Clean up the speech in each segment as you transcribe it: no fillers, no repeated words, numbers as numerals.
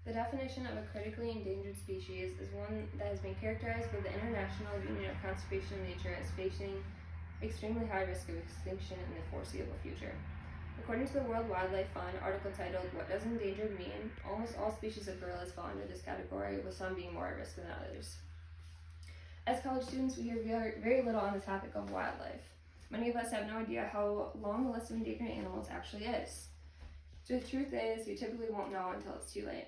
The definition of a critically endangered species is one that has been characterized by the International Union of Conservation of Nature as facing extremely high risk of extinction in the foreseeable future. According to the World Wildlife Fund article titled "What Does Endangered Mean?", almost all species of gorillas fall under this category, with some being more at risk than others. As college students, we hear very little on the topic of wildlife. Many of us have no idea how long the list of endangered animals actually is. So the truth is, we typically won't know until it's too late.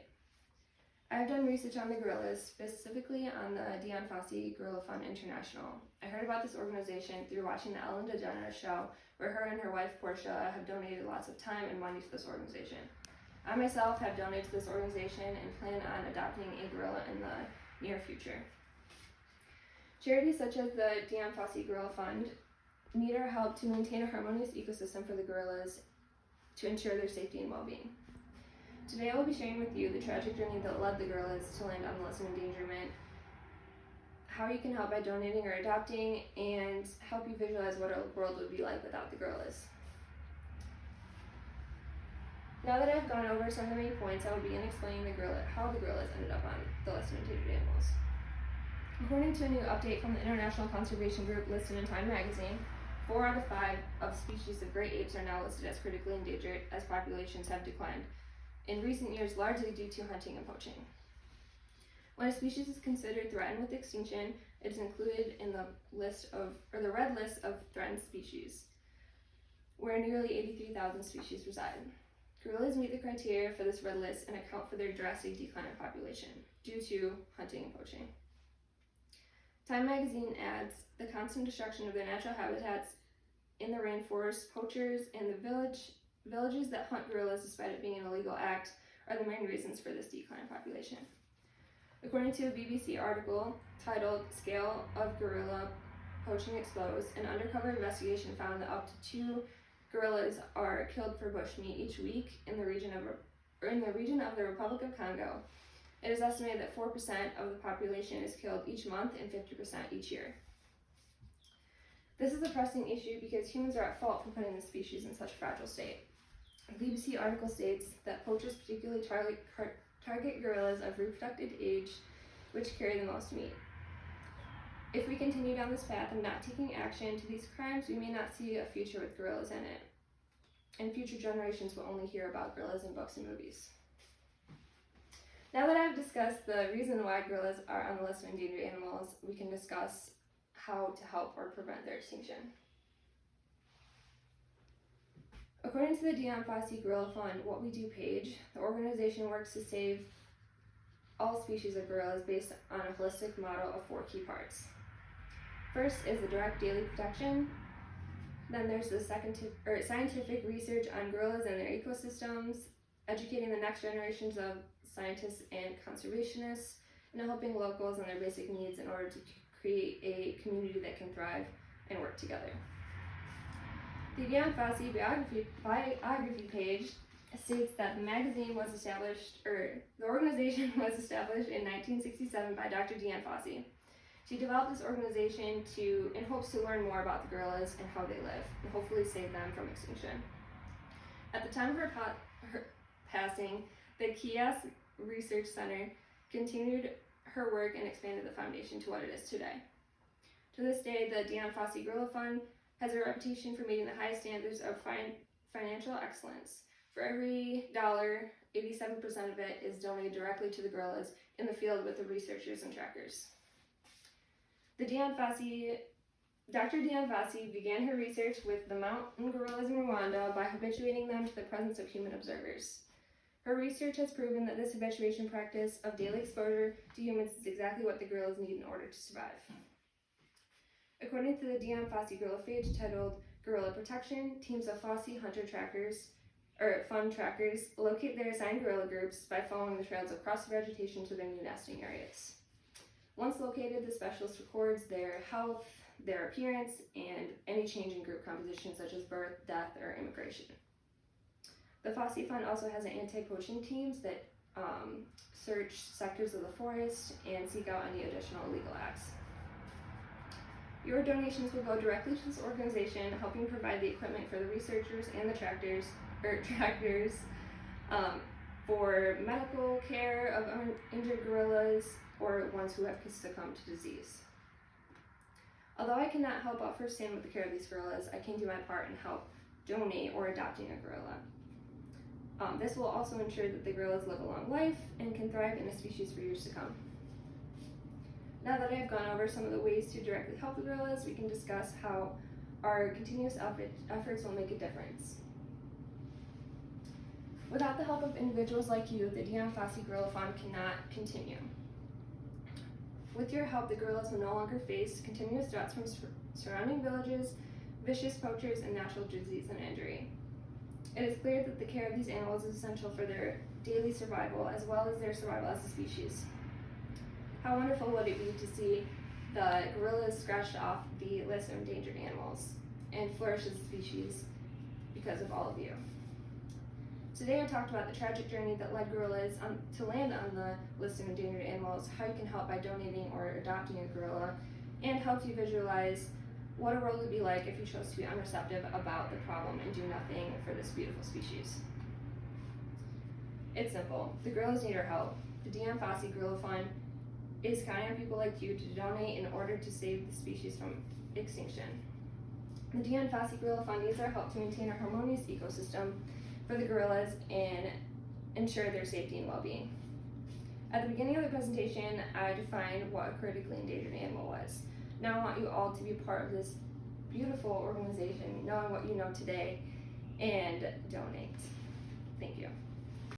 I've done research on the gorillas, specifically on the Dion Fossey Gorilla Fund International. I heard about this organization through watching the Ellen DeGeneres show, where her and her wife Portia have donated lots of time and money to this organization. I myself have donated to this organization and plan on adopting a gorilla in the near future. Charities such as the Dion Fossey Gorilla Fund need our help to maintain a harmonious ecosystem for the gorillas to ensure their safety and well-being. Today I will be sharing with you the tragic journey that led the gorillas to land on the list of endangerment, how you can help by donating or adopting, and help you visualize what our world would be like without the gorillas. Now that I've gone over some of the main points, I will begin explaining how the gorillas ended up on the list of endangered animals. According to a new update from the International Conservation Group listed in Time magazine, 4 out of 5 of species of great apes are now listed as critically endangered, as populations have declined in recent years, largely due to hunting and poaching. When a species is considered threatened with extinction, it is included in the red list of threatened species, where nearly 83,000 species reside. Gorillas meet the criteria for this red list and account for their drastic decline in population due to hunting and poaching. Time magazine adds, the constant destruction of their natural habitats in the rainforest, poachers, and the villages that hunt gorillas despite it being an illegal act are the main reasons for this decline in population. According to a BBC article titled "Scale of Gorilla Poaching Exposed," an undercover investigation found that up to 2 gorillas are killed for bushmeat each week in the region of the Republic of Congo. It is estimated that 4% of the population is killed each month and 50% each year. This is a pressing issue because humans are at fault for putting the species in such a fragile state. The BBC article states that poachers particularly target gorillas of reproductive age, which carry the most meat. If we continue down this path of not taking action to these crimes, we may not see a future with gorillas in it, and future generations will only hear about gorillas in books and movies. Now that I've discussed the reason why gorillas are on the list of endangered animals, we can discuss how to help or prevent their extinction. According to the Dion Fossey Gorilla Fund What We Do page, the organization works to save all species of gorillas based on a holistic model of 4 key parts. First is the direct daily protection. Then there's the scientific research on gorillas and their ecosystems, educating the next generations of scientists and conservationists, and helping locals and their basic needs in order to create a community that can thrive and work together. The Dion Fossey biography page states that the organization was established in 1967 by Dr. Dion Fossey. She developed this organization in hopes to learn more about the gorillas and how they live, and hopefully save them from extinction. At the time of her passing, the Kiosk Research Center continued her work and expanded the foundation to what it is today. To this day, the Dion Fossey Gorilla Fund has a reputation for meeting the highest standards of financial excellence. For every dollar, 87% of it is donated directly to the gorillas in the field with the researchers and trackers. Dr. Dion Fossey began her research with the mountain gorillas in Rwanda by habituating them to the presence of human observers. Her research has proven that this habituation practice of daily exposure to humans is exactly what the gorillas need in order to survive. According to the Dion Fossey Gorilla page titled "Gorilla Protection," teams of Fossey fund trackers locate their assigned gorilla groups by following the trails across the vegetation to their new nesting areas. Once located, the specialist records their health, their appearance, and any change in group composition such as birth, death, or immigration. The Fossey Fund also has anti-poaching teams that search sectors of the forest and seek out any additional illegal acts. Your donations will go directly to this organization, helping provide the equipment for the researchers and the tractors, for medical care of injured gorillas or ones who have succumbed to disease. Although I cannot help out firsthand with the care of these gorillas, I can do my part and help donate or adopting a gorilla. This will also ensure that the gorillas live a long life and can thrive in a species for years to come. Now that I have gone over some of the ways to directly help the gorillas, we can discuss how our continuous efforts will make a difference. Without the help of individuals like you, the Dion Fossey Gorilla Fund cannot continue. With your help, the gorillas will no longer face continuous threats from surrounding villages, vicious poachers, and natural disease and injury. It is clear that the care of these animals is essential for their daily survival as well as their survival as a species. How wonderful would it be to see the gorillas scratched off the list of endangered animals and flourish as a species because of all of you. Today I talked about the tragic journey that led gorillas to land on the list of endangered animals, how you can help by donating or adopting a gorilla, and helped you visualize what a world would be like if you chose to be unreceptive about the problem and do nothing for this beautiful species. It's simple. The gorillas need our help. The Dion Fossey Gorilla Fund is counting on people like you to donate in order to save the species from extinction. The Dion Fossey Gorilla Fund needs our help to maintain a harmonious ecosystem for the gorillas and ensure their safety and well-being. At the beginning of the presentation, I defined what a critically endangered animal was. Now I want you all to be part of this beautiful organization, knowing what you know today, and donate. Thank you.